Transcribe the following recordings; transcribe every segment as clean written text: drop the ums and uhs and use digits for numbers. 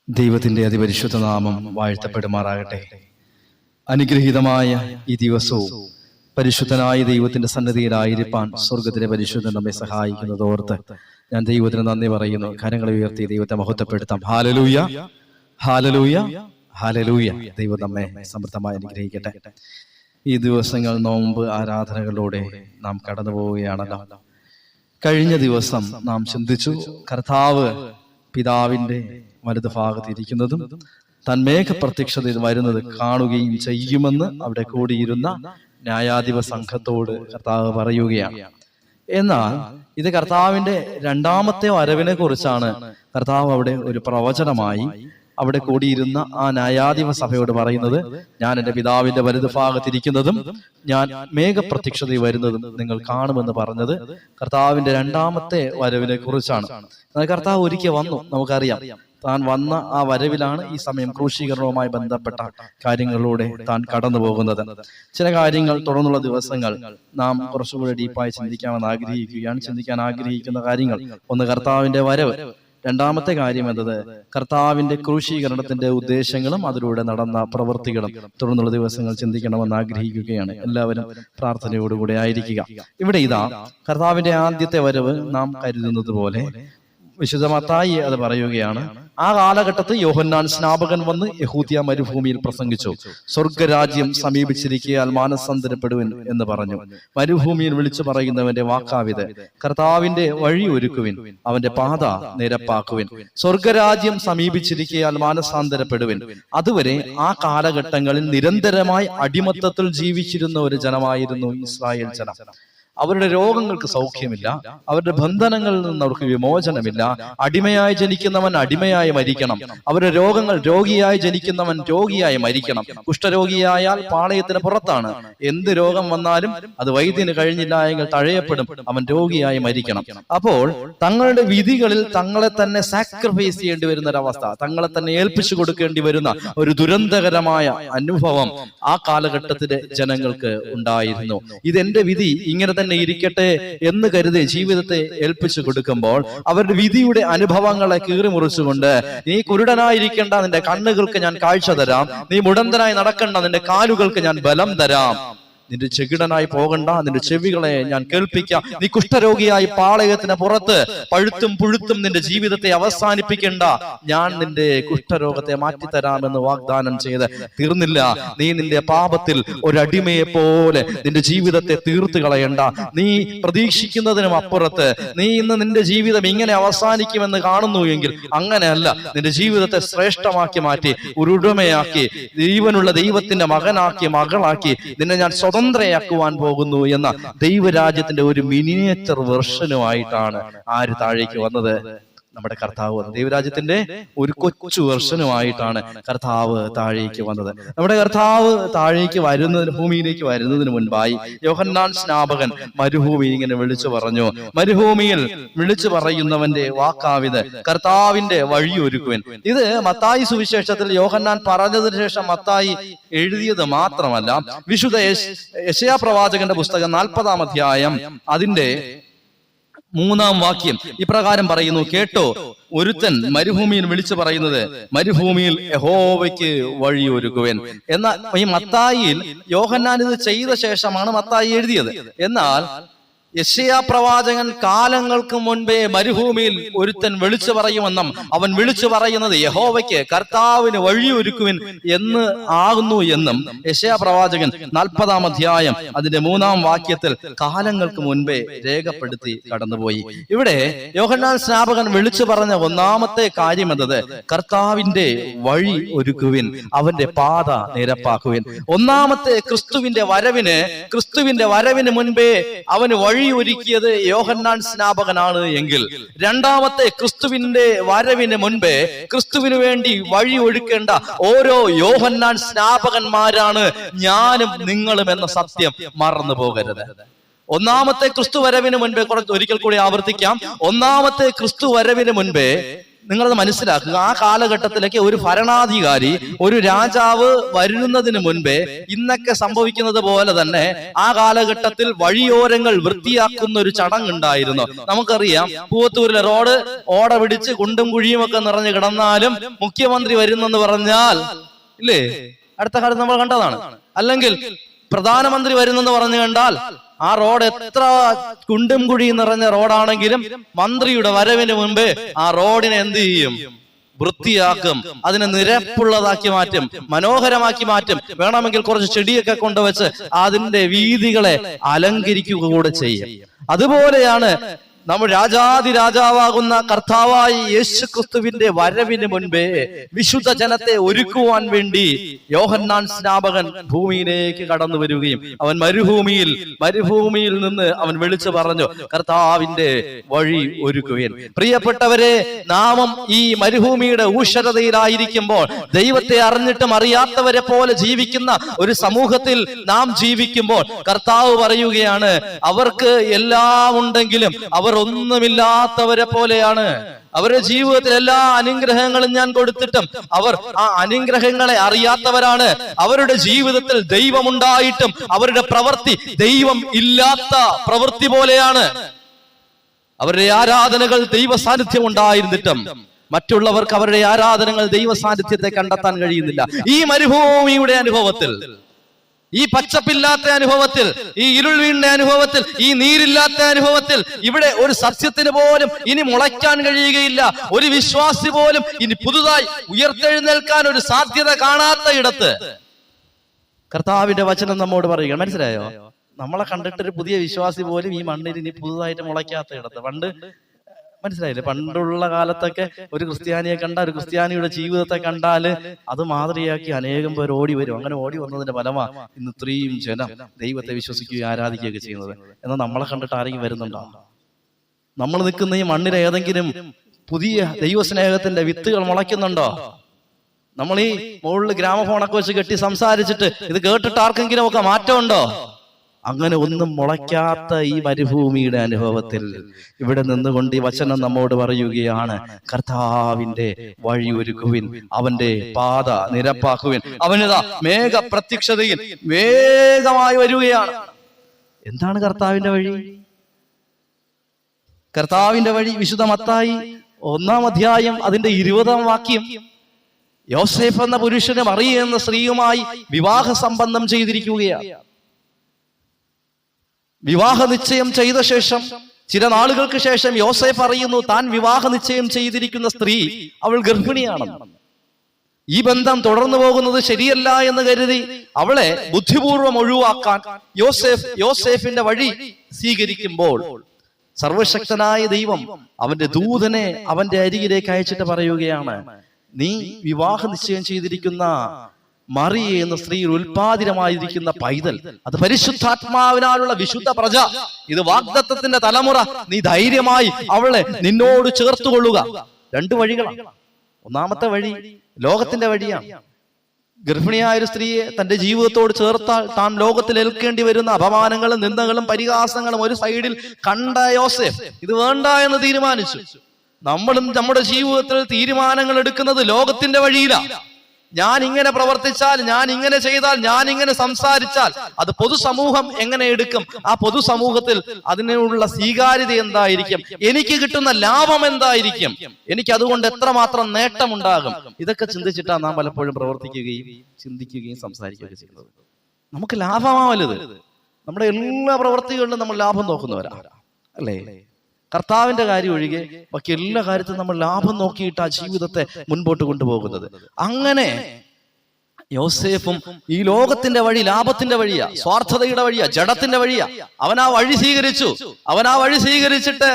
ദൈവത്തിൻ്റെ അതിപരിശുദ്ധ നാമം വാഴ്ത്തപ്പെടുമാറാകട്ടെ. അനുഗ്രഹീതമായ ഈ ദിവസവും പരിശുദ്ധനായ ദൈവത്തിന്റെ സന്നിധിയിലായിരിക്കാൻ സ്വർഗത്തിലെ പരിശുദ്ധൻ നമ്മെ സഹായിക്കുന്നത് ഓർത്ത് ഞാൻ ദൈവത്തിന് നന്ദി പറയുന്നു. കരങ്ങളെ ഉയർത്തി ദൈവത്തെ മഹത്വപ്പെടുത്താം. Hallelujah, hallelujah, hallelujah. ദൈവം നമ്മെ സമൃദ്ധമായി അനുഗ്രഹിക്കട്ടെ. ഈ ദിവസങ്ങൾ നോമ്പ് ആരാധനകളിലൂടെ നാം കടന്നു പോവുകയാണല്ലോ. കഴിഞ്ഞ ദിവസം നാം ചിന്തിച്ചു, കർത്താവ് പിതാവിന്റെ വലതു ഭാഗത്തിരിക്കുന്നതും തന്മേഘ പ്രത്യക്ഷതയിൽ വരുന്നത് കാണുകയും ചെയ്യുമെന്ന് അവിടെ കൂടിയിരുന്ന ന്യായാധിപ സംഘത്തോട് കർത്താവ് പറയുകയാണ്. എന്നാൽ ഇത് കർത്താവിന്റെ രണ്ടാമത്തെ വരവിനെ കുറിച്ചാണ് കർത്താവ് അവിടെ ഒരു പ്രവചനമായി അവിടെ കൂടിയിരുന്ന ആ ന്യായാധിപ സഭയോട് പറയുന്നത്. ഞാൻ എൻ്റെ പിതാവിന്റെ വലതു ഭാഗത്തിരിക്കുന്നതും ഞാൻ മേഘപ്രത്യക്ഷതയിൽ വരുന്നതും നിങ്ങൾ കാണുമെന്ന് പറഞ്ഞത് കർത്താവിന്റെ രണ്ടാമത്തെ വരവിനെ കുറിച്ചാണ്. കർത്താവ് ഒരിക്കൽ വന്നു, നമുക്കറിയാം. താൻ വന്ന ആ വരവിലാണ് ഈ സമയം ക്രൂശീകരണവുമായി ബന്ധപ്പെട്ട കാര്യങ്ങളിലൂടെ താൻ കടന്നു പോകുന്നത്. ചില കാര്യങ്ങൾ തുടർന്നുള്ള ദിവസങ്ങൾ നാം കുറച്ചുകൂടി ഡീപ്പായി ചിന്തിക്കാൻ ആഗ്രഹിക്കുന്ന കാര്യങ്ങൾ. ഒന്ന്, കർത്താവിന്റെ വരവ്. രണ്ടാമത്തെ കാര്യം എന്നത് കർത്താവിന്റെ ക്രൂശീകരണത്തിന്റെ ഉദ്ദേശങ്ങളും അതിലൂടെ നടന്ന പ്രവൃത്തികളും തുടർന്നുള്ള ദിവസങ്ങൾ ചിന്തിക്കണമെന്ന് ആഗ്രഹിക്കുകയാണ്. എല്ലാവരും പ്രാർത്ഥനയോടുകൂടെ ആയിരിക്കുക. ഇവിടെ ഇതാ കർത്താവിന്റെ ആദ്യത്തെ വരവ് നാം കരുതുന്നത് പോലെ വിശുദ്ധ മത്തായി അത് പറയുകയാണ്. ആ കാലഘട്ടത്തിൽ യോഹന്നാൻ സ്നാപകൻ വന്ന് യഹൂദിയ മരുഭൂമിയിൽ പ്രസംഗിച്ചു. സ്വർഗരാജ്യം സമീപിച്ചിരിക്കയാൽ മാനസാന്തരപ്പെടുവിൻ എന്ന് പറഞ്ഞു. മരുഭൂമിയിൽ വിളിച്ചു പറയുന്നവന്റെ വാക്കാവിത്, കർത്താവിന്റെ വഴി ഒരുക്കുവിൻ, അവന്റെ പാത നിരപ്പാക്കുവിൻ. സ്വർഗരാജ്യം സമീപിച്ചിരിക്കയാൽ മാനസാന്തരപ്പെടുവിൻ. അതുവരെ ആ കാലഘട്ടങ്ങളിൽ നിരന്തരമായി അടിമത്തത്തിൽ ജീവിച്ചിരുന്ന ഒരു ജനമായിരുന്നു ഇസ്രായേൽ ജനം. അവരുടെ രോഗങ്ങൾക്ക് സൗഖ്യമില്ല, അവരുടെ ബന്ധനങ്ങളിൽ നിന്ന് അവർക്ക് വിമോചനമില്ല. അടിമയായി ജനിക്കുന്നവൻ അടിമയായി മരിക്കണം. അവരുടെ രോഗങ്ങൾ, രോഗിയായി ജനിക്കുന്നവൻ രോഗിയായി മരിക്കണം. കുഷ്ഠരോഗിയായാൽ പാളയത്തിന് പുറത്താണ്. എന്ത് രോഗം വന്നാലും അത് വൈദ്യന് കഴിഞ്ഞില്ല എങ്കിൽ തഴയപ്പെടും, അവൻ രോഗിയായി മരിക്കണം. അപ്പോൾ തങ്ങളുടെ വിധികളിൽ തങ്ങളെ തന്നെ സാക്രിഫൈസ് ചെയ്യേണ്ടി വരുന്ന ഒരവസ്ഥ, തങ്ങളെ തന്നെ ഏൽപ്പിച്ചു കൊടുക്കേണ്ടി വരുന്ന ഒരു ദുരന്തകരമായ അനുഭവം ആ കാലഘട്ടത്തിലെ ജനങ്ങൾക്ക് ഉണ്ടായിരുന്നു. ഇതെന്റെ വിധി ഇങ്ങനെ തന്നെ ഇരിക്കട്ടെ എന്ന് കരുതി ജീവിതത്തെ ഏൽപ്പിച്ചു കൊടുക്കുമ്പോൾ അവരുടെ വിധിയുടെ അനുഭവങ്ങളെ കീറിമുറിച്ചുകൊണ്ട്, നീ കുരുടനായിരിക്കേണ്ട, നിന്റെ കണ്ണുകൾക്ക് ഞാൻ കാഴ്ച തരാം. നീ മുടന്തനായി നടക്കണ്ട, നിന്റെ കാലുകൾക്ക് ഞാൻ ബലം തരാം. നിന്റെ ചെകിടനായി പോകണ്ട, നിന്റെ ചെവികളെ ഞാൻ കേൾപ്പിക്കാം. നീ കുഷ്ഠരോഗിയായി പാളയത്തിന് പുറത്ത് പഴുത്തും പുഴുത്തും നിന്റെ ജീവിതത്തെ അവസാനിപ്പിക്കേണ്ട, ഞാൻ നിന്റെ കുഷ്ഠരോഗത്തെ മാറ്റിത്തരാമെന്ന് വാഗ്ദാനം ചെയ്ത് തീർന്നില്ല. നീ നിന്റെ പാപത്തിൽ ഒരടിമയെ പോലെ നിന്റെ ജീവിതത്തെ തീർത്തു കളയണ്ട. നീ പ്രതീക്ഷിക്കുന്നതിനും അപ്പുറത്ത് നീ ഇന്ന് നിന്റെ ജീവിതം ഇങ്ങനെ അവസാനിക്കുമെന്ന് കാണുന്നു എങ്കിൽ അങ്ങനെയല്ല. നിന്റെ ജീവിതത്തെ ശ്രേഷ്ഠമാക്കി മാറ്റി ഒരു ഉടമയാക്കി, ജീവനുള്ള ദൈവത്തിന്റെ മകനാക്കി, മകളാക്കി നിന്നെ ഞാൻ സ്വതന്ത്രയാക്കുവാൻ പോകുന്നു എന്ന ദൈവരാജ്യത്തിന്റെ ഒരു മിനിയേച്ചർ വെർഷനുമായിട്ടാണ് ആര് താഴേക്ക് വന്നത്? നമ്മുടെ കർത്താവ് വന്നത്. ദൈവരാജ്യത്തിന്റെ ഒരു കൊച്ചു വെർഷനുമായിട്ടാണ് കർത്താവ് താഴേക്ക് വന്നത്. നമ്മുടെ കർത്താവ് താഴേക്ക് ഭൂമിയിലേക്ക് വരുന്നതിന് മുൻപായി യോഹന്നാൻ സ്നാപകൻ മരുഭൂമി ഇങ്ങനെ വിളിച്ചു പറഞ്ഞു. മരുഭൂമിയിൽ വിളിച്ചു പറയുന്നവന്റെ വാക്കാവിത്, കർത്താവിന്റെ വഴി ഒരുക്കുവൻ. ഇത് മത്തായി സുവിശേഷത്തിൽ യോഹന്നാൻ പറഞ്ഞതിന് ശേഷം മത്തായി എഴുതിയത് മാത്രമല്ല, വിശുദ്ധ യെശയ്യാ പ്രവാചകന്റെ പുസ്തകം 40-ാം അധ്യായം അതിന്റെ 3-ാം വാക്യം ഇപ്രകാരം പറയുന്നു, കേട്ടോ, ഒരുത്തൻ മരുഭൂമിയിൽ വിളിച്ചു പറയുന്നത്, മരുഭൂമിയിൽ യഹോവയ്ക്ക് വഴി ഒരുക്കുവൻ. എന്നാൽ ഈ മത്തായിയിൽ യോഹന്നാൻ ഇത് ചെയ്ത ശേഷമാണ് മത്തായി എഴുതിയത്. എന്നാൽ യെശയ്യാ പ്രവാചകൻ കാലങ്ങൾക്ക് മുൻപേ മരുഭൂമിയിൽ ഒരുത്തൻ വിളിച്ചു പറയുമെന്നും അവൻ വിളിച്ചു പറയുന്നത് യഹോവയ്ക്ക്, കർത്താവിന് വഴിയൊരുക്കുവിൻ എന്ന് ആകുന്നു എന്നും യെശയ്യാ പ്രവാചകൻ 40-ാം അധ്യായം അതിന്റെ 3-ാം വാക്യത്തിൽ കാലങ്ങൾക്ക് മുൻപേ രേഖപ്പെടുത്തി കടന്നുപോയി. ഇവിടെ യോഹന്നാൻ സ്നാപകൻ വിളിച്ചു പറഞ്ഞ ഒന്നാമത്തെ കാര്യം എന്നത് കർത്താവിന്റെ വഴി ഒരുക്കുവിൻ, അവന്റെ പാത നിരപ്പാക്കുവിൻ. ഒന്നാമത്തെ ക്രിസ്തുവിന്റെ വരവിന് മുൻപേ അവന് വഴി ഒരുക്കിയത് യോഹന്നാൻ സ്നാപകനാണ് എങ്കിൽ, രണ്ടാമത്തെ ക്രിസ്തുവിന്റെ വരവിന് മുൻപേ ക്രിസ്തുവിന് വേണ്ടി വഴി ഒരുക്കേണ്ട ഓരോ യോഹന്നാൻ സ്നാപകന്മാരാണ് ഞാനും നിങ്ങളും എന്ന സത്യം മറന്നു പോകരുത്. ഒന്നാമത്തെ ക്രിസ്തു വരവിന് മുൻപേ, ഒരിക്കൽ കൂടി ആവർത്തിക്കാം, ഒന്നാമത്തെ ക്രിസ്തു വരവിന് മുൻപേ നിങ്ങളത് മനസ്സിലാക്കുക. ആ കാലഘട്ടത്തിലേക്ക് ഒരു ഭരണാധികാരി, ഒരു രാജാവ് വരുന്നതിന് മുൻപേ ഇന്നൊക്കെ സംഭവിക്കുന്നത് പോലെ തന്നെ ആ കാലഘട്ടത്തിൽ വഴിയോരങ്ങൾ വൃത്തിയാക്കുന്ന ഒരു ചടങ്ങുണ്ടായിരുന്നു. നമുക്കറിയാം, പൂവത്തൂരിലെ റോഡ് ഓട പിടിച്ച് കുണ്ടും കുഴിയും ഒക്കെ നിറഞ്ഞു കിടന്നാലും മുഖ്യമന്ത്രി വരുന്നെന്ന് പറഞ്ഞാൽ ഇല്ലേ, അടുത്ത കാലത്ത് നമ്മൾ കണ്ടതാണ്. അല്ലെങ്കിൽ പ്രധാനമന്ത്രി വരുന്നെന്ന് പറഞ്ഞു കണ്ടാൽ ആ റോഡ് എത്ര കുണ്ടും കുഴിയും നിറഞ്ഞ റോഡാണെങ്കിലും മന്ത്രിയുടെ വരവിന് മുൻപ് ആ റോഡിനെ എന്ത് ചെയ്യും? വൃത്തിയാക്കും. അതിനെ നിരപ്പുള്ളതാക്കി മാറ്റും, മനോഹരമാക്കി മാറ്റും. വേണമെങ്കിൽ കുറച്ച് ചെടിയൊക്കെ കൊണ്ടുവച്ച് അതിന്റെ വീഥികളെ അലങ്കരിക്കുക കൂടെ ചെയ്യും. അതുപോലെയാണ് നമ്മൾ രാജാതിരാജാവാകുന്ന കർത്താവായി യേശു ക്രിസ്തുവിന്റെ വരവിന് മുൻപേ വിശുദ്ധ ജനത്തെ ഒരുക്കുവാൻ വേണ്ടി യോഹന്നാൻ സ്നാപകൻ ഭൂമിയിലേക്ക് കടന്നു വരികയും അവൻ മരുഭൂമിയിൽ നിന്ന് അവൻ വിളിച്ചു പറഞ്ഞു, കർത്താവിന്റെ വഴി ഒരുക്കുവിൻ. പ്രിയപ്പെട്ടവരെ, നാമം ഈ മരുഭൂമിയുടെ ഊഷരതയിലായിരിക്കുമ്പോൾ, ദൈവത്തെ അറിഞ്ഞിട്ടും അറിയാത്തവരെ പോലെ ജീവിക്കുന്ന ഒരു സമൂഹത്തിൽ നാം ജീവിക്കുമ്പോൾ കർത്താവ് പറയുകയാണ്, അവർക്ക് എല്ലാം ഉണ്ടെങ്കിലും അവർ ഒന്നുമില്ലാത്തവരെ പോലെയാണ്. അവരുടെ ജീവിതത്തിൽ എല്ലാ അനുഗ്രഹങ്ങളും ഞാൻ കൊടുത്തിട്ടും അവർ ആ അനുഗ്രഹങ്ങളെ അറിയാത്തവരാണ്. അവരുടെ ജീവിതത്തിൽ ദൈവമുണ്ടായിട്ടും അവരുടെ പ്രവൃത്തി ദൈവം ഇല്ലാത്ത പ്രവൃത്തി പോലെയാണ്. അവരുടെ ആരാധനകൾ ദൈവ സാന്നിധ്യം ഉണ്ടായിരുന്നിട്ടും മറ്റുള്ളവർക്ക് അവരുടെ ആരാധനകൾ ദൈവ സാന്നിധ്യത്തെ കണ്ടെത്താൻ കഴിയുന്നില്ല. ഈ മരുഭൂമിയുടെ അനുഭവത്തിൽ, ഈ പച്ചപ്പില്ലാത്ത അനുഭവത്തിൽ, ഈ ഇരുൾ വീണ്ട അനുഭവത്തിൽ, ഈ നീരില്ലാത്ത അനുഭവത്തിൽ, ഇവിടെ ഒരു സസ്യത്തിന് പോലും ഇനി മുളയ്ക്കാൻ കഴിയുകയില്ല. ഒരു വിശ്വാസി പോലും ഇനി പുതുതായി ഉയർത്തെഴുന്നേൽക്കാൻ ഒരു സാധ്യത കാണാത്ത ഇടത്ത് കർത്താവിന്റെ വചനം നമ്മോട് പറയുക. മനസ്സിലായോ? നമ്മളെ കണ്ടിട്ടൊരു പുതിയ വിശ്വാസി പോലും ഈ മണ്ണിൽ ഇനി പുതുതായിട്ട് മുളയ്ക്കാത്ത ഇടത്ത്. പണ്ട് മനസ്സിലായില്ലേ, പണ്ടുള്ള കാലത്തൊക്കെ ഒരു ക്രിസ്ത്യാനിയെ കണ്ട, ഒരു ക്രിസ്ത്യാനിയുടെ ജീവിതത്തെ കണ്ടാല് അത് മാതൃകയാക്കി അനേകം പേർ ഓടി വരും. അങ്ങനെ ഓടി വന്നതിന്റെ ഫലമാ ഇന്ന് ഇത്രയും ജനം ദൈവത്തെ വിശ്വസിക്കുകയും ആരാധിക്കുകയൊക്കെ ചെയ്യുന്നത്. എന്നാൽ നമ്മളെ കണ്ടിട്ട് ആരെങ്കിലും വരുന്നുണ്ടോ? നമ്മൾ നിൽക്കുന്ന ഈ മണ്ണിൽ ഏതെങ്കിലും പുതിയ ദൈവസ്നേഹത്തിന്റെ വിത്തുകൾ മുളയ്ക്കുന്നുണ്ടോ? നമ്മൾ ഈ മുകളിൽ ഗ്രാമഫോണൊക്കെ വെച്ച് കെട്ടി സംസാരിച്ചിട്ട് ഇത് കേട്ടിട്ട് ആർക്കെങ്കിലും ഒക്കെ മാറ്റമുണ്ടോ? അങ്ങനെ ഒന്നും മുളയ്ക്കാത്ത ഈ മരുഭൂമിയുടെ അനുഭവത്തിൽ ഇവിടെ നിന്നുകൊണ്ട് ഈ വചനം നമ്മോട് പറയുകയാണ്, കർത്താവിന്റെ വഴി ഒരുക്കുവിൻ, അവന്റെ പാത നിരപ്പാക്കുവിൻ. അവനിതാ മേഘ പ്രത്യക്ഷതയിൽ വേഗമായി വരികയാണ്. എന്താണ് കർത്താവിന്റെ വഴി? കർത്താവിന്റെ വഴി വിശുദ്ധ മത്തായി 1-ാം അധ്യായം അതിന്റെ 20-ാം വാക്യം, യോസേഫ് എന്ന പുരുഷന് മറിയ എന്ന സ്ത്രീയുമായി വിവാഹ സംബന്ധം ചെയ്തിരിക്കുകയാണ്. വിവാഹ നിശ്ചയം ചെയ്ത ശേഷം ചില നാളുകൾക്ക് ശേഷം യോസേഫ് അറിയുന്നു താൻ വിവാഹ നിശ്ചയം ചെയ്തിരിക്കുന്ന സ്ത്രീ അവൾ ഗർഭിണിയാണെന്ന്. ഈ ബന്ധം തുടർന്നു പോകുന്നത് ശരിയല്ല എന്ന് കരുതി അവളെ ബുദ്ധിപൂർവം ഒഴിവാക്കാൻ യോസേഫിന്റെ വഴി സ്വീകരിക്കുമ്പോൾ സർവശക്തനായ ദൈവം അവന്റെ ദൂതനെ അവന്റെ അരികിലേക്ക് അയച്ചിട്ട് പറയുകയാണ്, നീ വിവാഹ നിശ്ചയം ചെയ്തിരിക്കുന്ന മറിയ എന്ന സ്ത്രീയിൽ ഉൽപാദിതമായിരിക്കുന്ന പൈതൽ, അത് പരിശുദ്ധാത്മാവിനാലുള്ള വിശുദ്ധ പ്രജ, ഇത് വാഗ്ദത്തത്തിന്റെ തലമുറ. നീ ധൈര്യമായി അവളെ നിന്നോട് ചേർത്തുകൊള്ളുക. 2 വഴികളാണ്. 1-ാമത്തെ വഴി ലോകത്തിന്റെ വഴിയാണ്. ഗർഭിണിയായ ഒരു സ്ത്രീയെ തന്റെ ജീവിതത്തോട് ചേർത്താൽ താൻ ലോകത്തിൽ ഏൽക്കേണ്ടി വരുന്ന അപമാനങ്ങളും നിന്ദകളും പരിഹാസങ്ങളും ഒരു സൈഡിൽ കണ്ട യോസേഫ് ഇത് വേണ്ട എന്ന് തീരുമാനിച്ചു. നമ്മളും നമ്മുടെ ജീവിതത്തിൽ തീരുമാനങ്ങൾ എടുക്കുന്നത് ലോകത്തിന്റെ വഴിയിലാണ്. ഞാൻ ഇങ്ങനെ പ്രവർത്തിച്ചാൽ, ഞാൻ ഇങ്ങനെ ചെയ്താൽ, ഞാൻ ഇങ്ങനെ സംസാരിച്ചാൽ അത് പൊതുസമൂഹം എങ്ങനെ എടുക്കും? ആ പൊതുസമൂഹത്തിൽ അതിനുള്ള സ്വീകാര്യത എന്തായിരിക്കും? എനിക്ക് കിട്ടുന്ന ലാഭം എന്തായിരിക്കും? എനിക്ക് അതുകൊണ്ട് എത്രമാത്രം നേട്ടമുണ്ടാകും? ഇതൊക്കെ ചിന്തിച്ചിട്ടാണ് നാം പലപ്പോഴും പ്രവർത്തിക്കുകയും ചിന്തിക്കുകയും സംസാരിക്കുകയും ചെയ്യുന്നത്. നമുക്ക് ലാഭമാ വലുത്. നമ്മുടെ എല്ലാ പ്രവർത്തികളിലും നമ്മൾ ലാഭം നോക്കുന്നവരാ, അല്ലേ? കർത്താവിന്റെ കാര്യം ഒഴികെ ബാക്കി എല്ലാ കാര്യത്തിലും നമ്മൾ ലാഭം നോക്കിയിട്ട് ആ ജീവിതത്തെ മുൻപോട്ട് കൊണ്ടുപോകുന്നത്. അങ്ങനെ യോസേഫും ഈ ലോകത്തിന്റെ വഴി ലാഭത്തിന്റെ വഴിയാ, സ്വാർത്ഥതയുടെ വഴിയാ, ജഡത്തിന്റെ വഴിയാ. അവൻ ആ വഴി സ്വീകരിച്ചിട്ട്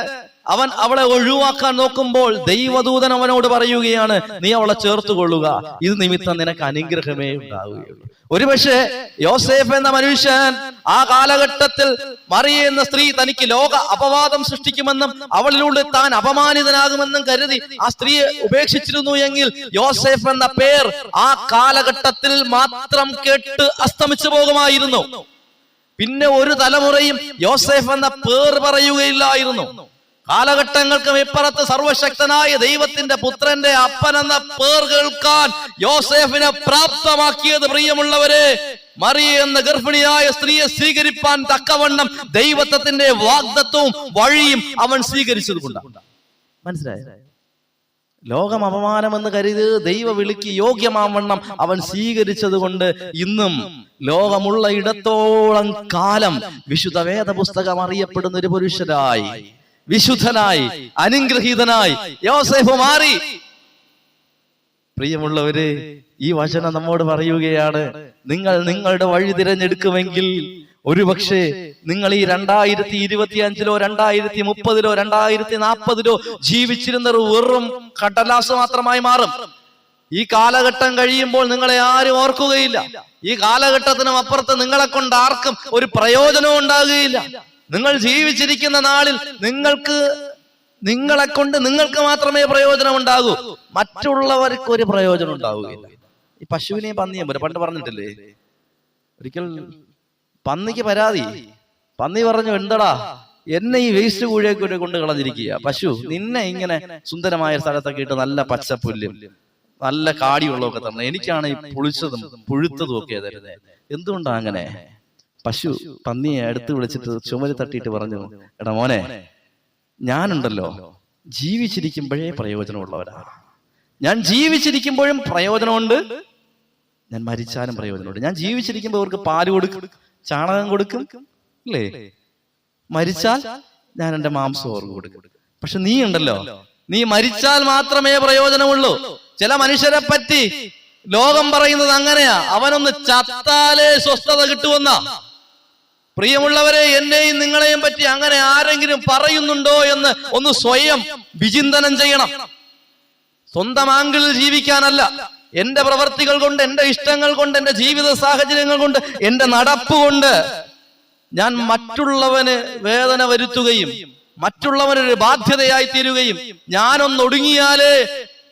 അവൻ അവളെ ഒഴിവാക്കാൻ നോക്കുമ്പോൾ ദൈവദൂതൻ അവനോട് പറയുകയാണ്, നീ അവളെ ചേർത്തുകൊള്ളുക, ഇത് നിമിത്തം നിനക്ക് അനുഗ്രഹമേ ഉണ്ടാവുകയുള്ളൂ. ഒരുപക്ഷെ യോസേഫ് എന്ന മനുഷ്യൻ ആ കാലഘട്ടത്തിൽ മറിയ എന്ന സ്ത്രീ തനിക്ക് ലോക അപവാദം സൃഷ്ടിക്കുമെന്നും അവളിലൂടെ താൻ അപമാനിതനാകുമെന്നും കരുതി ആ സ്ത്രീയെ ഉപേക്ഷിച്ചിരുന്നു എങ്കിൽ യോസേഫ് എന്ന പേർ ആ കാലഘട്ടത്തിൽ മാത്രം കേട്ട് അസ്തമിച്ചു പോകുമായിരുന്നു. പിന്നെ ഒരു തലമുറയും യോസേഫ് എന്ന പേർ പറയുകയില്ലായിരുന്നു. കാലഘട്ടങ്ങൾക്ക് ഇപ്പുറത്ത് സർവശക്തനായ ദൈവത്തിന്റെ പുത്രന്റെ അപ്പനെന്ന പേർ കേൾക്കാൻ യോസേഫിനെ പ്രാപ്തമാക്കിയത് പ്രിയമുള്ളവരെ, മറിയ എന്ന ഗർഭിണിയായ സ്ത്രീയെ സ്വീകരിപ്പാൻ തക്കവണ്ണം ദൈവത്വത്തിന്റെ വാഗ്ദത്വവും വഴിയും അവൻ സ്വീകരിച്ചത് കൊണ്ടാണ്. മനസ്സിലായോ? ലോകം അപമാനമെന്ന് കരുതി ദൈവ വിളിക്ക് യോഗ്യമാവണ്ണം അവൻ സ്വീകരിച്ചത് കൊണ്ട് ഇന്നും ലോകമുള്ള ഇടത്തോളം കാലം വിശുദ്ധ വേദ പുസ്തകം അറിയപ്പെടുന്ന ഒരു പുരുഷനായി, വിശുദ്ധനായി, അനുഗ്രഹീതനായി യോസേഫ് മാറി. പ്രിയമുള്ളവരെ, ഈ വചനം നമ്മോട് പറയുകയാണ്, നിങ്ങൾ നിങ്ങളുടെ വഴി തിരഞ്ഞെടുക്കുമെങ്കിൽ ഒരുപക്ഷെ നിങ്ങൾ ഈ 2025-ലോ 2030-ലോ 2040-ലോ ജീവിച്ചിരുന്നൊരു വെറും കടലാസ് മാത്രമായി മാറും. ഈ കാലഘട്ടം കഴിയുമ്പോൾ നിങ്ങളെ ആരും ഓർക്കുകയില്ല. ഈ കാലഘട്ടത്തിനും അപ്പുറത്ത് നിങ്ങളെ കൊണ്ട് ആർക്കും ഒരു പ്രയോജനവും ഉണ്ടാകുകയില്ല. നിങ്ങൾ ജീവിച്ചിരിക്കുന്ന നാളിൽ നിങ്ങളെ കൊണ്ട് നിങ്ങൾക്ക് മാത്രമേ പ്രയോജനം ഉണ്ടാകൂ, മറ്റുള്ളവർക്ക് ഒരു പ്രയോജനം ഉണ്ടാവുകയില്ല. ഈ പശുവിനെയും പന്നിയും പോലെ പണ്ട് പറഞ്ഞിട്ടില്ലേ, ഒരിക്കൽ പന്നിക്ക് പരാതി. പന്നി പറഞ്ഞു, എന്തടാ എന്നെ ഈ വേസ്റ്റ് കുഴിയൊക്കെ കൊണ്ട് കളഞ്ഞിരിക്കുക, പശു നിന്നെ ഇങ്ങനെ സുന്ദരമായ സ്ഥലത്തൊക്കെ ഇട്ട് നല്ല പച്ചപ്പുല്ലും നല്ല കാടിയുള്ളതൊക്കെ തന്നെ, എനിക്കാണ് ഈ പുളിച്ചതും പുഴുത്തതും ഒക്കെ തരുന്നത്, എന്തുകൊണ്ടാ അങ്ങനെ? പശു പന്നിയെ അടുത്ത് വിളിച്ചിട്ട് ചുമര് തട്ടിയിട്ട് പറഞ്ഞു, എടാ മോനെ, ഞാനുണ്ടല്ലോ ജീവിച്ചിരിക്കുമ്പോഴേ പ്രയോജനമുള്ളവരാണ്. ഞാൻ ജീവിച്ചിരിക്കുമ്പോഴും പ്രയോജനമുണ്ട്, ഞാൻ മരിച്ചാലും പ്രയോജനമുണ്ട്. ഞാൻ ജീവിച്ചിരിക്കുമ്പോൾ അവർക്ക് പാല് കൊടുക്കും, ചാണകം കൊടുക്കും, അല്ലേ? മരിച്ചാൽ ഞാൻ എന്റെ മാംസം അവർക്ക് കൊടുക്കും. പക്ഷെ നീ ഉണ്ടല്ലോ, നീ മരിച്ചാൽ മാത്രമേ പ്രയോജനമുള്ളൂ. ചില മനുഷ്യരെ പറ്റി ലോകം പറയുന്നത് അങ്ങനെയാ, അവനൊന്ന് ചത്താലേ സ്വസ്ഥത കിട്ടുമെന്ന. പ്രിയമുള്ളവരെ, എന്നെയും നിങ്ങളെയും പറ്റി അങ്ങനെ ആരെങ്കിലും പറയുന്നുണ്ടോ എന്ന് ഒന്ന് സ്വയം വിചിന്തനം ചെയ്യണം. സ്വന്തം ആംഗിളിൽ ജീവിക്കാനല്ല, എന്റെ പ്രവർത്തികൾ കൊണ്ട്, എന്റെ ഇഷ്ടങ്ങൾ കൊണ്ട്, എന്റെ ജീവിത സാഹചര്യങ്ങൾ കൊണ്ട്, എന്റെ നടപ്പ് കൊണ്ട് ഞാൻ മറ്റുള്ളവന് വേദന വരുത്തുകയും മറ്റുള്ളവനൊരു ബാധ്യതയായി തീരുകയും ഞാനൊന്നൊടുങ്ങിയാലേ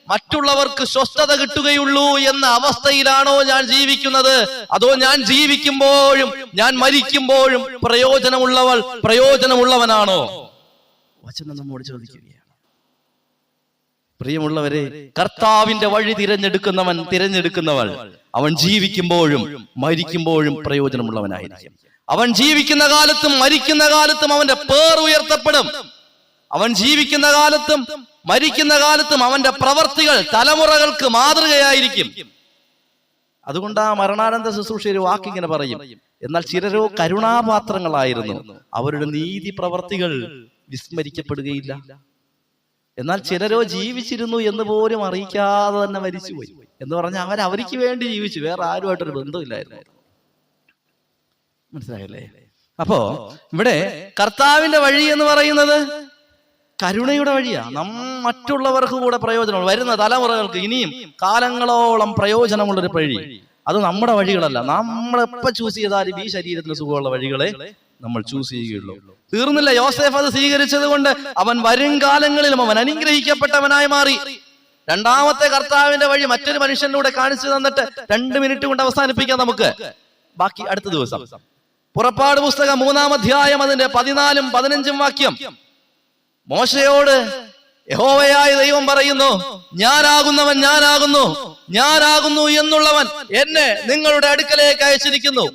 മറ്റുള്ളവർക്ക് സ്വസ്ഥത കിട്ടുകയുള്ളൂ എന്ന അവസ്ഥയിലാണോ ഞാൻ ജീവിക്കുന്നത്? അതോ ഞാൻ ജീവിക്കുമ്പോഴും ഞാൻ മരിക്കുമ്പോഴും പ്രയോജനമുള്ളവനാണോ? വചനം നമ്മോട് ചോദിക്കുകയാണ്. പ്രിയമുള്ളവരെ, കർത്താവിന്റെ വഴി തിരഞ്ഞെടുക്കുന്നവൾ അവൻ ജീവിക്കുമ്പോഴും മരിക്കുമ്പോഴും പ്രയോജനമുള്ളവനായിരിക്കും. അവൻ ജീവിക്കുന്ന കാലത്തും മരിക്കുന്ന കാലത്തും അവന്റെ പേർ ഉയർത്തപ്പെടും. അവൻ ജീവിക്കുന്ന കാലത്തും മരിക്കുന്ന കാലത്തും അവന്റെ പ്രവർത്തികൾ തലമുറകൾക്ക് മാതൃകയായിരിക്കും. അതുകൊണ്ട് ആ മരണാനന്ത ശുശ്രൂഷ ഒരു വാക്കിങ്ങനെ പറയും, എന്നാൽ ചിലരോ കരുണാപാത്രങ്ങളായിരുന്നു, അവരുടെ നീതി പ്രവർത്തികൾ വിസ്മരിക്കപ്പെടുകയില്ല. എന്നാൽ ചിലരോ ജീവിച്ചിരുന്നു എന്ന് പോലും അറിയിക്കാതെ തന്നെ മരിച്ചുപോയി. എന്ന് പറഞ്ഞാൽ അവർക്ക് വേണ്ടി ജീവിച്ചു, വേറെ ആരുമായിട്ടൊരു ബന്ധമില്ലായിരുന്നു. മനസ്സിലായല്ലേ? അപ്പോ ഇവിടെ കർത്താവിന്റെ വഴി എന്ന് പറയുന്നത് കരുണയുടെ വഴിയാ. മറ്റുള്ളവർക്ക് കൂടെ പ്രയോജനം, വരുന്ന തലമുറകൾക്ക് ഇനിയും കാലങ്ങളോളം പ്രയോജനമുള്ളൊരു വഴി. അത് നമ്മുടെ വഴികളല്ല. നമ്മളെപ്പോ ചൂസ് ചെയ്താലും ഈ ശരീരത്തിന് സുഖമുള്ള വഴികളെ നമ്മൾ ചൂസ് ചെയ്യുകയുള്ളൂ. തീർന്നില്ല, യോസേഫ് അത് സ്വീകരിച്ചത് കൊണ്ട് അവൻ വരും കാലങ്ങളിലും അവൻ അനുഗ്രഹിക്കപ്പെട്ടവനായി മാറി. രണ്ടാമത്തെ കർത്താവിന്റെ വഴി മറ്റൊരു മനുഷ്യനിലൂടെ കാണിച്ചു തന്നിട്ട് 2 മിനിറ്റ് കൊണ്ട് അവസാനിപ്പിക്കാം നമുക്ക്. ബാക്കി അടുത്ത ദിവസം. പുറപ്പാട് പുസ്തകം 3-ാം അധ്യായം അതിന്റെ 14-ഉം 15-ഉം വാക്യം. മോശയോട് യഹോവയായ ദൈവം പറയുന്നു, ഞാനാകുന്നു എന്നുള്ളവൻ എന്നെ നിങ്ങളുടെ അടുക്കലേക്ക് അയച്ചിരിക്കുന്നു.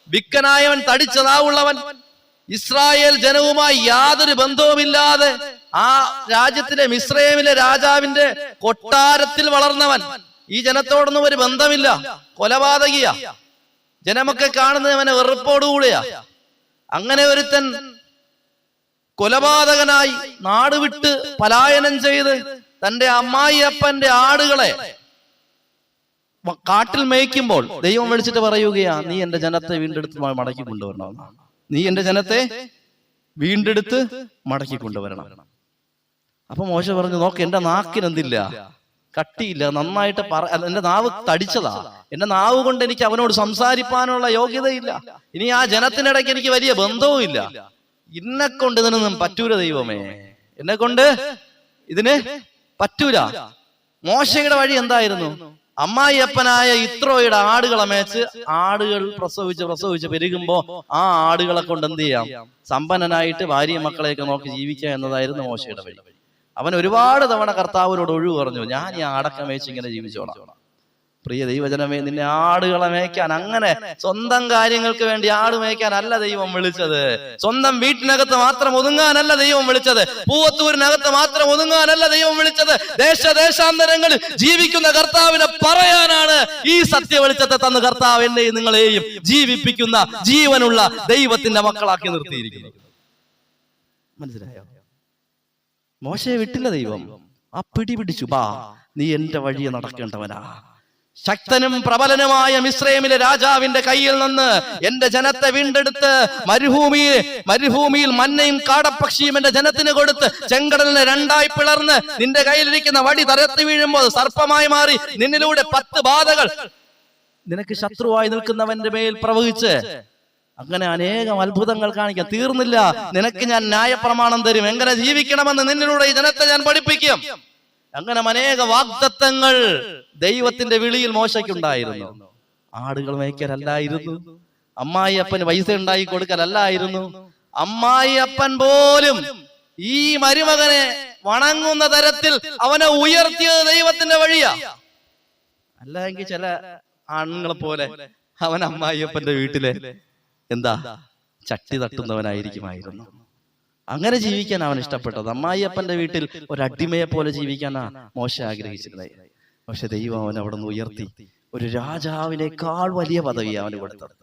വിക്കനായവൻ, തടിച്ച നാവുള്ളവൻ, ഇസ്രായേൽ ജനവുമായി യാതൊരു ബന്ധവുമില്ലാതെ ആ രാജ്യത്തിലെ മിസ്രയീമിലെ രാജാവിന്റെ കൊട്ടാരത്തിൽ വളർന്നവൻ. ഈ ജനത്തോടൊന്നും ഒരു ബന്ധമില്ല, കൊലപാതകിയാ. ജനമൊക്കെ കാണുന്നവനെ വെറുപ്പോടുകൂടിയാ. അങ്ങനെ ഒരുത്തൻ കൊലപാതകനായി നാട് വിട്ട് പലായനം ചെയ്ത് തന്റെ അമ്മായിയപ്പന്റെ ആടുകളെ കാട്ടിൽ മേയ്ക്കുമ്പോൾ ദൈവം വിളിച്ചിട്ട് പറയുകയാ, നീ എന്റെ ജനത്തെ വീണ്ടെടുത്ത് മടക്കി കൊണ്ടുവരണം. മടക്കി കൊണ്ടുവരണം. അപ്പൊ മോശ പറഞ്ഞു, നോക്ക്, എന്റെ നാക്കിന് എന്തില്ല, കട്ടിയില്ല, നന്നായിട്ട് എന്റെ നാവ് തടിച്ചതാ, എന്റെ നാവ് കൊണ്ട് എനിക്ക് അവനോട് സംസാരിപ്പാനുള്ള യോഗ്യതയില്ല, ഇനി ആ ജനത്തിനിടയ്ക്ക് എനിക്ക് വലിയ ബന്ധവും ഇല്ല. എന്നെ കൊണ്ട് ഇതിനൊന്നും പറ്റൂല ദൈവമേ, എന്നെ കൊണ്ട് ഇതിന് പറ്റൂല. മോശയുടെ വഴി എന്തായിരുന്നു? അമ്മായിയപ്പനായ ഇത്രോയുടെ ആടുകളെ മേച്ച് ആടുകൾ പ്രസവിച്ച് പെരുകുമ്പോ ആ ആടുകളെ കൊണ്ട് എന്ത് ചെയ്യാം? സമ്പന്നനായിട്ട് ഭാര്യയും മക്കളെയൊക്കെ നോക്കി ജീവിക്കുക എന്നതായിരുന്നു മോശയുടെ വഴി. അവൻ ഒരുപാട് തവണ കർത്താവിനോട് ഒഴിവ് പറഞ്ഞു, ഞാൻ ഈ ആടൊക്കെ മേച്ച് ഇങ്ങനെ ജീവിച്ചോളാം. പ്രിയ ദൈവജനമേ, നിന്നെ ആടുകളെ മേയ്ക്കാൻ, അങ്ങനെ സ്വന്തം കാര്യങ്ങൾക്ക് വേണ്ടി ആട് മേയ്ക്കാനല്ല ദൈവം വിളിച്ചത്. സ്വന്തം വീട്ടിനകത്ത് മാത്രം ഒതുങ്ങാനല്ല ദൈവം വിളിച്ചത്. പൂവത്തൂരിനകത്ത് മാത്രം ഒതുങ്ങാനല്ല ദൈവം വിളിച്ചത്. ദേശാന്തരങ്ങളിൽ ജീവിക്കുന്ന കർത്താവിനെ പറയാനാണ് ഈ സത്യ വെളിച്ചത്തെ തന്ന് കർത്താവ് എന്നെയും നിങ്ങളെയും ജീവിപ്പിക്കുന്ന ജീവനുള്ള ദൈവത്തിന്റെ മക്കളാക്കി നിർത്തിയിരിക്കുന്നത്. മനസ്സിലായോ? മോശയെ വിട്ടില്ല ദൈവം, ആ പിടി പിടിച്ചു. ബാ, നീ എന്റെ വഴിയെ നടക്കേണ്ടവനാ. ശക്തനും പ്രബലനുമായ മിസ്രൈമിലെ രാജാവിന്റെ കയ്യിൽ നിന്ന് എന്റെ ജനത്തെ വീണ്ടെടുത്ത് മരുഭൂമിയിൽ മന്നയും കാടപ്പക്ഷിയും എന്റെ ജനത്തിന് കൊടുത്ത് ചെങ്കടലിനെ രണ്ടായി പിളർന്ന് നിന്റെ കയ്യിലിരിക്കുന്ന വടി തരത്തി വീഴുമ്പോൾ സർപ്പമായി മാറി നിന്നിലൂടെ 10 ബാധകൾ നിനക്ക് ശത്രുവായി നിൽക്കുന്നവന്റെ മേൽ പ്രവഹിച്ച് അങ്ങനെ അനേകം അത്ഭുതങ്ങൾ കാണിക്കാം. തീർന്നില്ല, നിനക്ക് ഞാൻ ന്യായപ്രമാണം തരും, എങ്ങനെ ജീവിക്കണമെന്ന് നിന്നിലൂടെ ഈ ജനത്തെ ഞാൻ പഠിപ്പിക്കും. അങ്ങനെ അനേക വാഗ്ദത്തങ്ങൾ ദൈവത്തിന്റെ വിളിയിൽ മോശയ്ക്കുണ്ടായിരുന്നു. ആടുകൾ മേയ്ക്കലല്ലായിരുന്നു, അമ്മായിയപ്പന് പൈസ ഉണ്ടാക്കി കൊടുക്കലല്ലായിരുന്നു. അമ്മായിയപ്പൻ പോലും ഈ മരുമകനെ വണങ്ങുന്ന തരത്തിൽ അവനെ ഉയർത്തിയത് ദൈവത്തിന്റെ വഴിയാ. അല്ലെങ്കിൽ ചില ആണുങ്ങളെ പോലെ അവൻ അമ്മായിയപ്പന്റെ വീട്ടിലെ ചട്ടി തട്ടുന്നവനായിരിക്കുമായിരുന്നു. അങ്ങനെ ജീവിക്കാൻ അവൻ ഇഷ്ടപ്പെട്ടത്. അമ്മായിയപ്പന്റെ വീട്ടിൽ ഒരടിമയെ പോലെ ജീവിക്കാനാ മോശ ആഗ്രഹിച്ചിരുന്നത്. പക്ഷെ ദൈവം അവൻ അവിടെ നിന്ന് ഉയർത്തി ഒരു രാജാവിനേക്കാൾ വലിയ പദവി അവന് കൊടുത്തത്.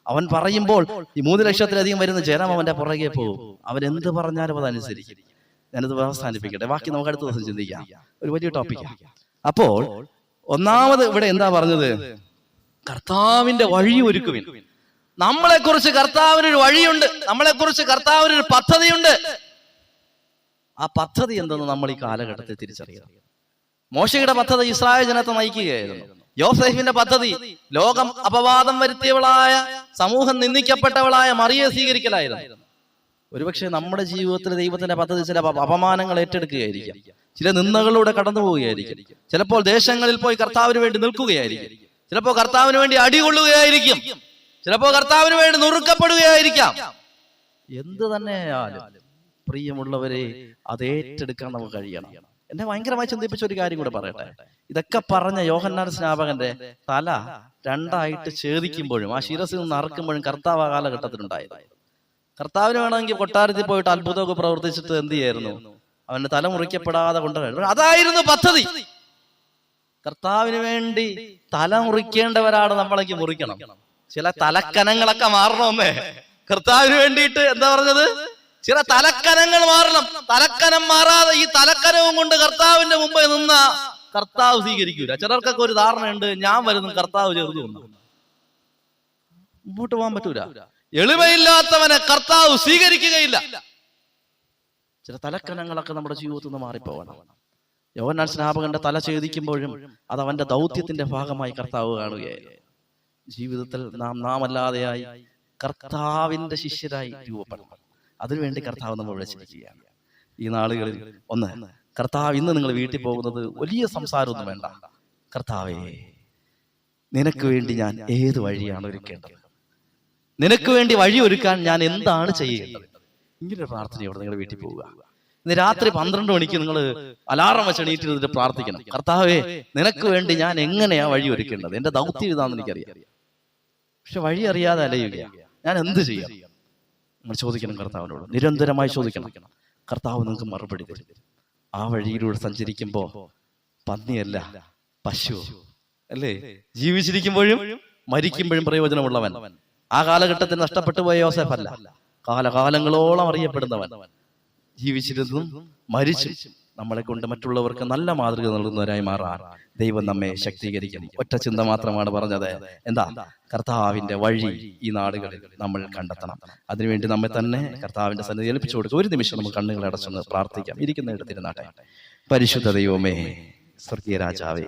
അവൻ പറയുമ്പോൾ ഈ 3 ലക്ഷത്തിലധികം വരുന്ന ജനം അവന്റെ പുറകെ പോകും. അവൻ എന്ത് പറഞ്ഞാലും അതനുസരിക്കും. ഞാനത് അവസാനിപ്പിക്കട്ടെ, ബാക്കി നമുക്ക് അടുത്ത ദിവസം ചിന്തിക്കാം. ഒരു വലിയ ടോപ്പിക്കാ. അപ്പോൾ ഒന്നാമത് ഇവിടെ എന്താ പറഞ്ഞത്? കർത്താവിന്റെ വഴി ഒരുക്കുവിൻ. നമ്മളെക്കുറിച്ച് കർത്താവിനൊരു വഴിയുണ്ട്, നമ്മളെക്കുറിച്ച് കർത്താവിനൊരു പദ്ധതിയുണ്ട്. ആ പദ്ധതി എന്തെന്ന് നമ്മൾ ഈ കാലഘട്ടത്തിൽ തിരിച്ചറിയണം. മോശയുടെ പദ്ധതി ഇസ്രായേൽ ജനത്തെ നയിക്കുകയായിരുന്നു. യോസേഫിന്റെ പദ്ധതി ലോകം അപവാദം വരുത്തിയവളായ, സമൂഹം നിന്ദിക്കപ്പെട്ടവളായ മറിയെ സ്വീകരിക്കലായിരുന്നു. ഒരുപക്ഷെ നമ്മുടെ ജീവിതത്തിൽ ദൈവത്തിന്റെ പദ്ധതി ചില അപമാനങ്ങൾ ഏറ്റെടുക്കുകയായിരിക്കും, ചില നിന്ദകളിലൂടെ കടന്നു പോവുകയായിരിക്കും. ചിലപ്പോൾ ദേശങ്ങളിൽ പോയി കർത്താവിന് വേണ്ടി നിൽക്കുകയായിരിക്കും, ചിലപ്പോൾ കർത്താവിന് വേണ്ടി അടികൊള്ളുകയായിരിക്കും, ചിലപ്പോ കർത്താവിന് വേണ്ടി നുറുക്കപ്പെടുകയായിരിക്കാം. എന്ത് തന്നെയായാലും പ്രിയമുള്ളവരെ, അത് ഏറ്റെടുക്കാൻ നമുക്ക് കഴിയണം. എന്നെ ഭയങ്കരമായി ചിന്തിപ്പിച്ച ഒരു കാര്യം കൂടെ പറയട്ടെ. ഇതൊക്കെ പറഞ്ഞ യോഹന്നാൻ സ്നാപകന്റെ തല 2ആയിട്ട് ഛേദിക്കുമ്പോഴും ആ ശിരസിൽ നിന്ന് അറക്കുമ്പോഴും കർത്താവ് ആ കാലഘട്ടത്തിലുണ്ടായത്. കർത്താവിന് വേണമെങ്കിൽ കൊട്ടാരത്തിൽ പോയിട്ട് അത്ഭുതമൊക്കെ പ്രവർത്തിച്ചിട്ട് എന്ത് ചെയ്യായിരുന്നു? അവന്റെ തല മുറിക്കപ്പെടാതെ കൊണ്ടുവരായിരുന്നു. അതായിരുന്നു പദ്ധതി. കർത്താവിന് വേണ്ടി തല മുറിക്കേണ്ടവരാണ് നമ്മളേക്ക് മുറിക്കണം. ചില തലക്കനങ്ങളൊക്കെ മാറണമെന്നേ കർത്താവിന് വേണ്ടിയിട്ട് എന്താ പറഞ്ഞത്? ചില തലക്കനങ്ങൾ മാറണം. തലക്കനം മാറാതെ ഈ തലക്കനവും കൊണ്ട് കർത്താവിന്റെ മുമ്പേ നിന്ന കർത്താവ് സ്വീകരിക്കൂല. ചിലർക്കൊക്കെ ഒരു ധാരണയുണ്ട്, ഞാൻ വരുന്നു കർത്താവ് ചെറുതു മുമ്പോട്ട് പോകാൻ പറ്റൂല. എളിമയില്ലാത്തവനെ കർത്താവ് സ്വീകരിക്കുകയില്ല. ചില തലക്കനങ്ങളൊക്കെ നമ്മുടെ ജീവിതത്തിൽ നിന്ന് മാറിപ്പോകണം. യോഹന്നാൻ സ്നാപകന്റെ തല ഛേദിക്കുമ്പോഴും അത് അവന്റെ ദൗത്യത്തിന്റെ ഭാഗമായി കർത്താവ് കാണുകയായിരുന്നു. ജീവിതത്തിൽ നാം അല്ലാതെയായി കർത്താവിന്റെ ശിഷ്യരായി രൂപപ്പെടണം. അതിനുവേണ്ടി കർത്താവ് നമ്മൾ വിളിച്ചിരിക്കുകയാണ്. ഈ നാളുകളിൽ കർത്താവ്, ഇന്ന് നിങ്ങൾ വീട്ടിൽ പോകുന്നത് വലിയ സംസാരമൊന്നും വേണ്ട. കർത്താവേ, നിനക്ക് വേണ്ടി ഞാൻ ഏത് വഴിയാണ് ഒരുക്കേണ്ടത്? നിനക്ക് വേണ്ടി വഴി ഒരുക്കാൻ ഞാൻ എന്താണ് ചെയ്യേണ്ടത്? ഇങ്ങനൊരു പ്രാർത്ഥനയോടെ നിങ്ങൾ വീട്ടിൽ പോവുക. ഇന്ന് രാത്രി 12 മണിക്ക് നിങ്ങൾ അലാറം വെച്ച് എണീറ്റിരുന്നിട്ട് പ്രാർത്ഥിക്കണം, കർത്താവേ, നിനക്ക് വേണ്ടി ഞാൻ എങ്ങനെയാ വഴി ഒരുക്കേണ്ടത്? എന്റെ ദൗത്യം ഇതാന്ന് എനിക്കറിയാം, പക്ഷെ വഴി അറിയാതെ അലയുകയാണ്, ഞാൻ എന്ത് ചെയ്യാം? നിങ്ങൾ ചോദിക്കണം കർത്താവിനോട്, നിരന്തരമായി ചോദിക്കണം. കർത്താവ് നിങ്ങൾക്ക് മറുപടി തരും. ആ വഴിയിലൂടെ സഞ്ചരിക്കുമ്പോ പന്നിയല്ല, പശു അല്ലേ? ജീവിച്ചിരിക്കുമ്പോഴും മരിക്കുമ്പോഴും പ്രയോജനമുള്ളവൻ. ആ കാലഘട്ടത്തിൽ നഷ്ടപ്പെട്ടു പോയ യോസേഫ് അല്ല, കാലകാലങ്ങളോളം അറിയപ്പെടുന്നവൻ. ജീവിച്ചിരുന്നും മരിച്ചും നമ്മളെ കൊണ്ട് മറ്റുള്ളവർക്ക് നല്ല മാതൃക നൽകുന്നവരായി മാറാൻ ദൈവം നമ്മെ ശക്തീകരിക്കും. ഒറ്റ ചിന്ത മാത്രമാണ് പറഞ്ഞത്, എന്താ? കർത്താവിന്റെ വഴി ഈ നാടുകളിൽ നമ്മൾ കണ്ടെത്തണം. അതിനുവേണ്ടി നമ്മെ തന്നെ കർത്താവിന്റെ സന്നിധി ഏൽപ്പിച്ചു കൊടുക്കുക. ഒരു നിമിഷം നമുക്ക് കണ്ണുകൾ അടച്ചൊന്ന് പ്രാർത്ഥിക്കാം. ഇരിക്കുന്ന ഇടത്തിരുന്നാട്ടെ. പരിശുദ്ധ ദൈവമേ, സ്വർഗീയ രാജാവേ,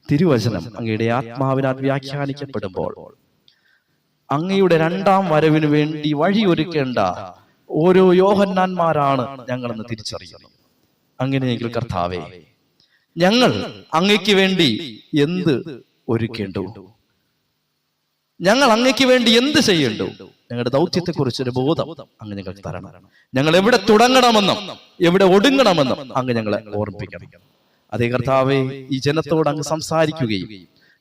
തിരുവചനം അങ്ങയുടെ ആത്മാവിനാൽ വ്യാഖ്യാനിക്കപ്പെടുമ്പോൾ അങ്ങയുടെ 2ാം വരവിന് വേണ്ടി വഴിയൊരുക്കേണ്ട ഓരോ യോഹന്നാന്മാരാണ് ഞങ്ങളെന്ന് തിരിച്ചറിയുന്നു. അങ്ങനെയെങ്കിൽ കർത്താവേ, ഞങ്ങൾ അങ്ങയ്ക്ക് വേണ്ടി എന്ത് ഒരുക്കേണ്ടു? ഞങ്ങൾ അങ്ങയ്ക്ക് വേണ്ടി എന്ത് ചെയ്യേണ്ടു? ഞങ്ങളുടെ ദൗത്യത്തെക്കുറിച്ചൊരു ബോധം അങ്ങ് ഞങ്ങൾക്ക് തരണം. ഞങ്ങൾ എവിടെ തുടങ്ങണമെന്നും എവിടെ ഒടുങ്ങണമെന്നും അങ്ങ് ഞങ്ങളെ ഓർമ്മിപ്പിക്കണം. അതേ കർത്താവേ, ഈ ജനത്തോട് അങ്ങ് സംസാരിക്കുകയും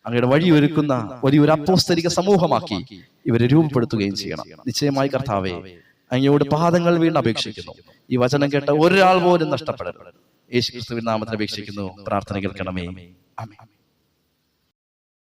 അങ്ങയുടെ വഴിയൊരുക്കുന്ന വലിയൊരു അപ്പോസ്തലിക സമൂഹമാക്കി ഇവരെ രൂപപ്പെടുത്തുകയും ചെയ്യണം. നിശ്ചയമായി കർത്താവേ, അങ്ങയോട് പാദങ്ങൾ വീണ് അപേക്ഷിക്കുന്നു. ഈ വചനം കേട്ട ഒരാൾ പോലും നഷ്ടപ്പെടരുത്. യേശുക്രിസ്തുവിൻ നാമത്തിൽ അപേക്ഷിക്കുന്നു. പ്രാർത്ഥന കേൾക്കണമേ. ആമേൻ.